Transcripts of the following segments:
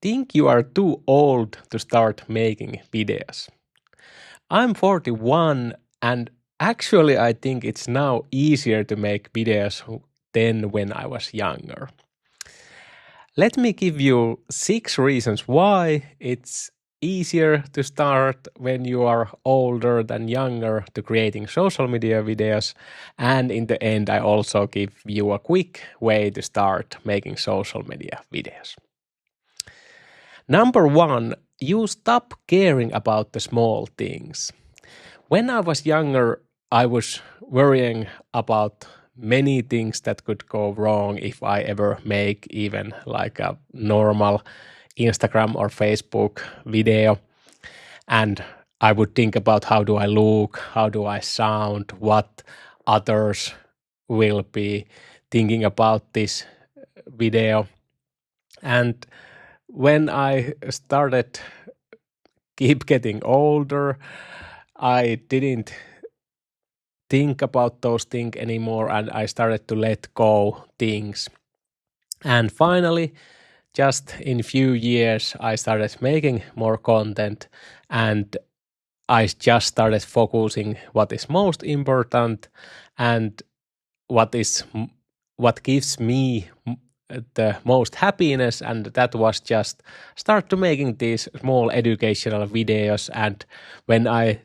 think you are too old to start making videos. I'm 41 and actually I think it's now easier to make videos than when I was younger. Let me give you 6 reasons why it's easier to start when you are older than younger to creating social media videos, and in the end I also give you a quick way to start making social media videos. Number 1, you stop caring about the small things. When I was younger, I was worrying about many things that could go wrong if I ever make even like a normal Instagram or Facebook video. And I would think about how do I look, how do I sound, what others will be thinking about this video. And when I started keep getting older, I didn't think about those things anymore and I started to let go things. And finally, just in few years, I started making more content and I just started focusing what is most important and what gives me the most happiness, and that was just start to making these small educational videos. And when I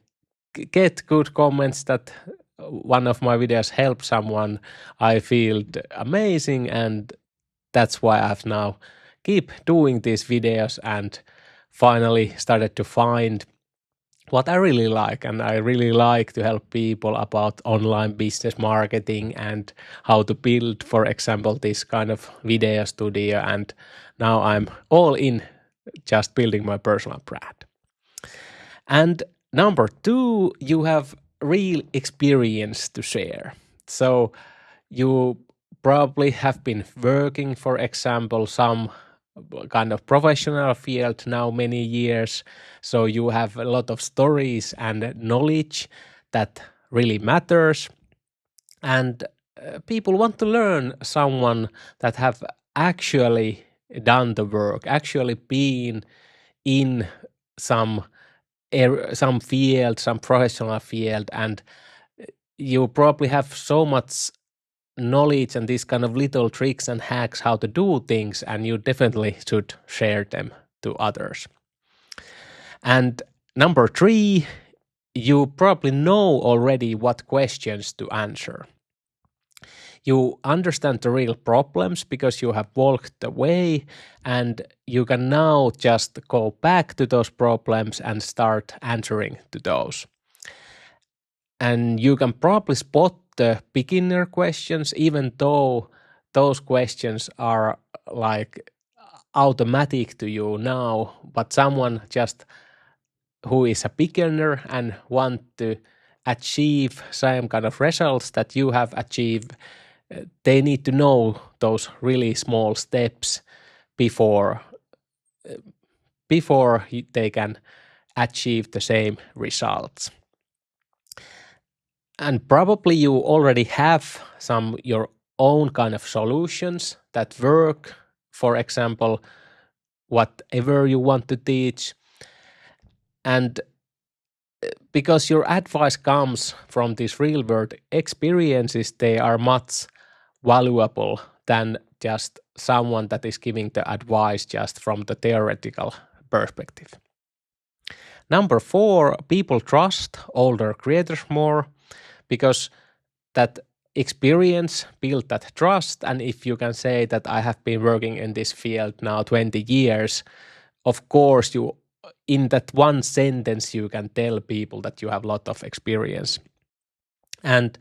get good comments that one of my videos helped someone, I feel amazing, and that's why I've now keep doing these videos and finally started to find what I really like. And I really like to help people about online business marketing and how to build, for example, this kind of video studio. And now I'm all in just building my personal brand. And number 2, you have real experience to share. So you probably have been working, for example, some kind of professional field now many years. So you have a lot of stories and knowledge that really matters. And people want to learn someone that have actually done the work, actually been in some some field, some professional field, and you probably have so much knowledge and these kind of little tricks and hacks how to do things, and you definitely should share them to others. And number 3, you probably know already what questions to answer. You understand the real problems because you have walked the way, and you can now just go back to those problems and start answering to those. And you can probably spot the beginner questions, even though those questions are like automatic to you now, but someone just who is a beginner and want to achieve some kind of results that you have achieved, they need to know those really small steps before they can achieve the same results. And probably you already have some your own kind of solutions that work, for example, whatever you want to teach. And because your advice comes from these real world experiences, they are much valuable than just someone that is giving the advice just from the theoretical perspective. Number 4, people trust older creators more because that experience built that trust. And if you can say that I have been working in this field now 20 years, of course you in that one sentence you can tell people that you have a lot of experience. And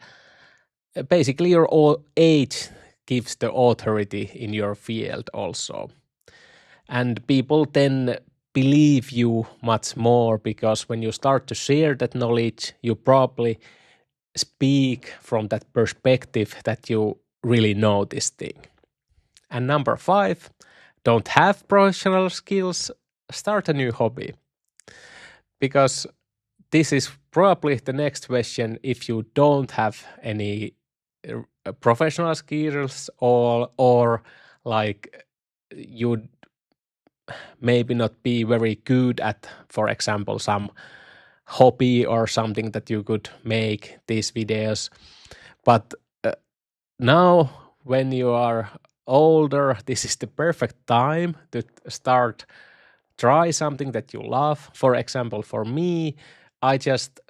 basically your age gives the authority in your field also. And people then believe you much more because when you start to share that knowledge, you probably speak from that perspective that you really know this thing. And number 5, don't have professional skills, start a new hobby. Because this is probably the next question. If you don't have any professional skills or like you maybe not be very good at, for example, some hobby or something that you could make these videos. But now when you are older, this is the perfect time to start try something that you love. For example, for me, I just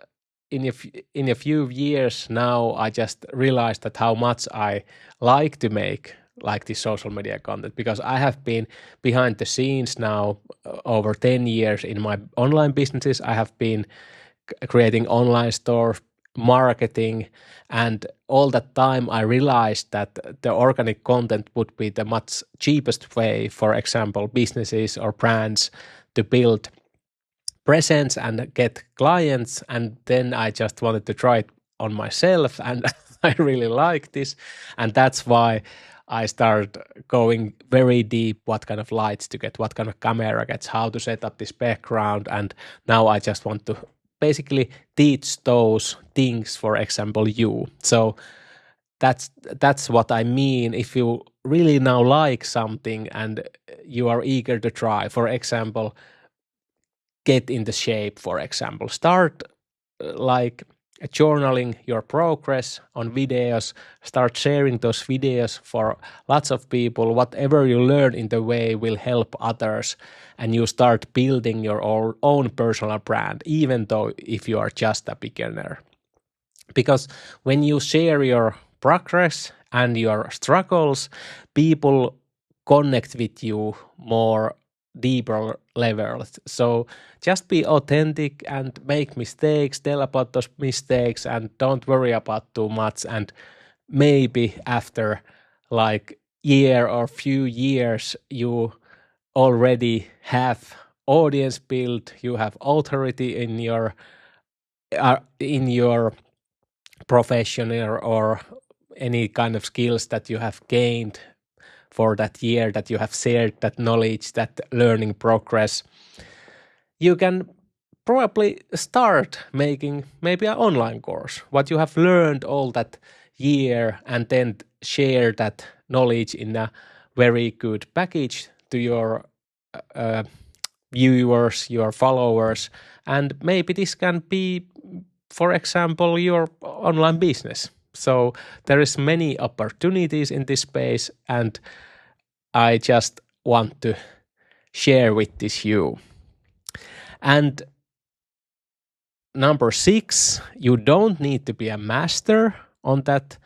in a few years now, I just realized that how much I like to make like this social media content, because I have been behind the scenes now over 10 years in my online businesses. I have been creating online stores, marketing, and all that time I realized that the organic content would be the much cheapest way, for example, businesses or brands to build presence and get clients. And then I just wanted to try it on myself, and I really like this, and that's why I started going very deep what kind of lights to get, what kind of camera gets, how to set up this background, and now I just want to basically teach those things, for example, you. So that's what I mean. If you really now like something and you are eager to try, for example, get into shape, for example, start like journaling your progress on videos, start sharing those videos for lots of people. Whatever you learn in the way will help others, and you start building your own personal brand, even though if you are just a beginner. Because when you share your progress and your struggles, people connect with you more deeper levels. So just be authentic and make mistakes, tell about those mistakes, and don't worry about too much. And maybe after like year or few years, you already have audience built, you have authority in your profession or any kind of skills that you have gained for that year, that you have shared that knowledge, that learning progress. You can probably start making maybe an online course, what you have learned all that year, and then share that knowledge in a very good package to your viewers, your followers, and maybe this can be, for example, your online business. So there is many opportunities in this space, and I just want to share with this you. And number 6, you don't need to be a master on that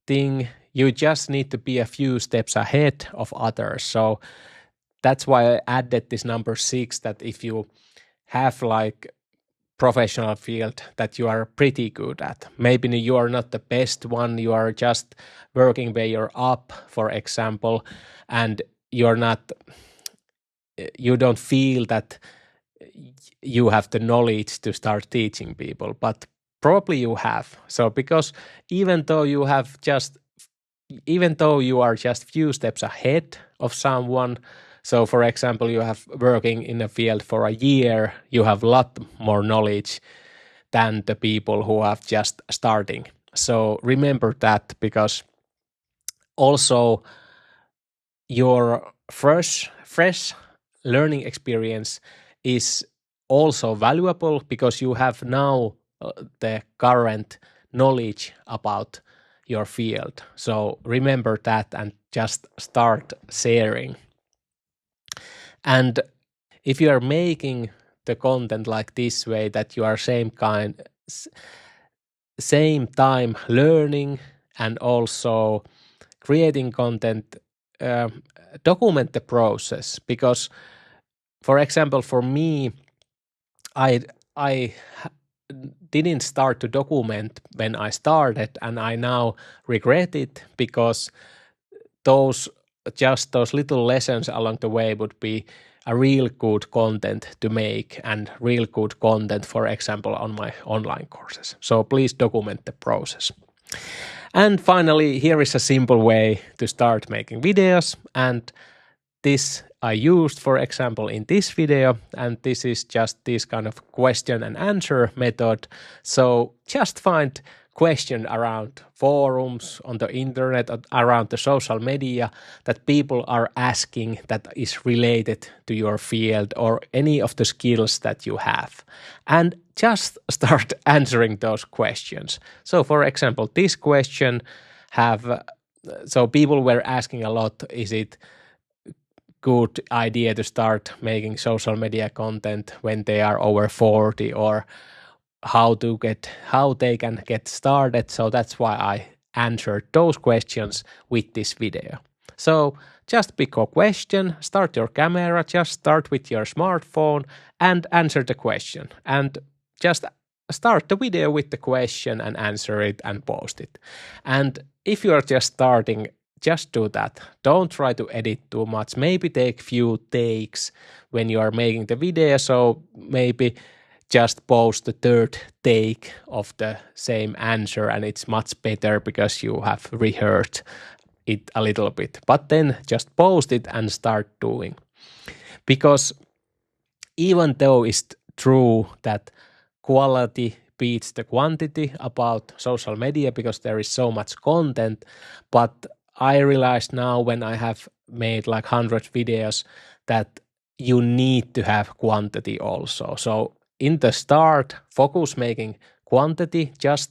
thing. You just need to be a few steps ahead of others. So that's why I added this number 6, that if you have like professional field that you are pretty good at, maybe you are not the best one, you are just working where you're up, for example, and you don't feel that you have the knowledge to start teaching people, but probably you have. So because even though you are just few steps ahead of someone, so for example, you have working in a field for a year, you have a lot more knowledge than the people who have just starting. So remember that, because also your fresh learning experience is also valuable, because you have now the current knowledge about your field. So remember that and just start sharing. And if you are making the content like this way, that you are same time learning and also creating content, document the process. Because, for example, for me, I didn't start to document when I started, and I now regret it, because those little lessons along the way would be a real good content to make, and real good content, for example, on my online courses. So please document the process. And finally, here is a simple way to start making videos, and this I used, for example, in this video, and this is just this kind of question and answer method. So just find question around forums, on the internet, around the social media that people are asking that is related to your field or any of the skills that you have. And just start answering those questions. So for example, this question so people were asking a lot, is it good idea to start making social media content when they are over 40, or how they can get started. So that's why I answered those questions with this video. So just pick a question, start your camera, just start with your smartphone and answer the question. And just start the video with the question and answer it and post it. And if you are just starting, just do that. Don't try to edit too much. Maybe take few takes when you are making the video. So maybe just post the third take of the same answer and it's much better because you have rehearsed it a little bit. But then just post it and start doing. Because even though it's true that quality beats the quantity about social media because there is so much content, but I realized now when I have made like 100 videos that you need to have quantity also. So in the start, focus making quantity, just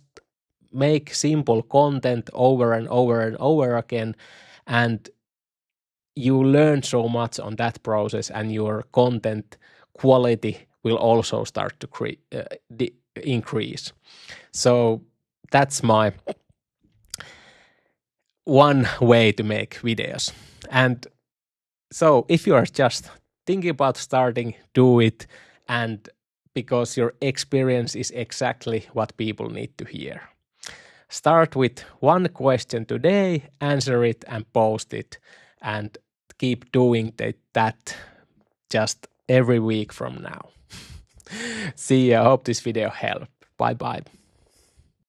make simple content over and over and over again, and you learn so much on that process, and your content quality will also start to increase. So that's my one way to make videos. And so if you are just thinking about starting, do it, and because your experience is exactly what people need to hear. Start with one question today, answer it and post it, and keep doing that just every week from now. See you. I hope this video helped. Bye bye.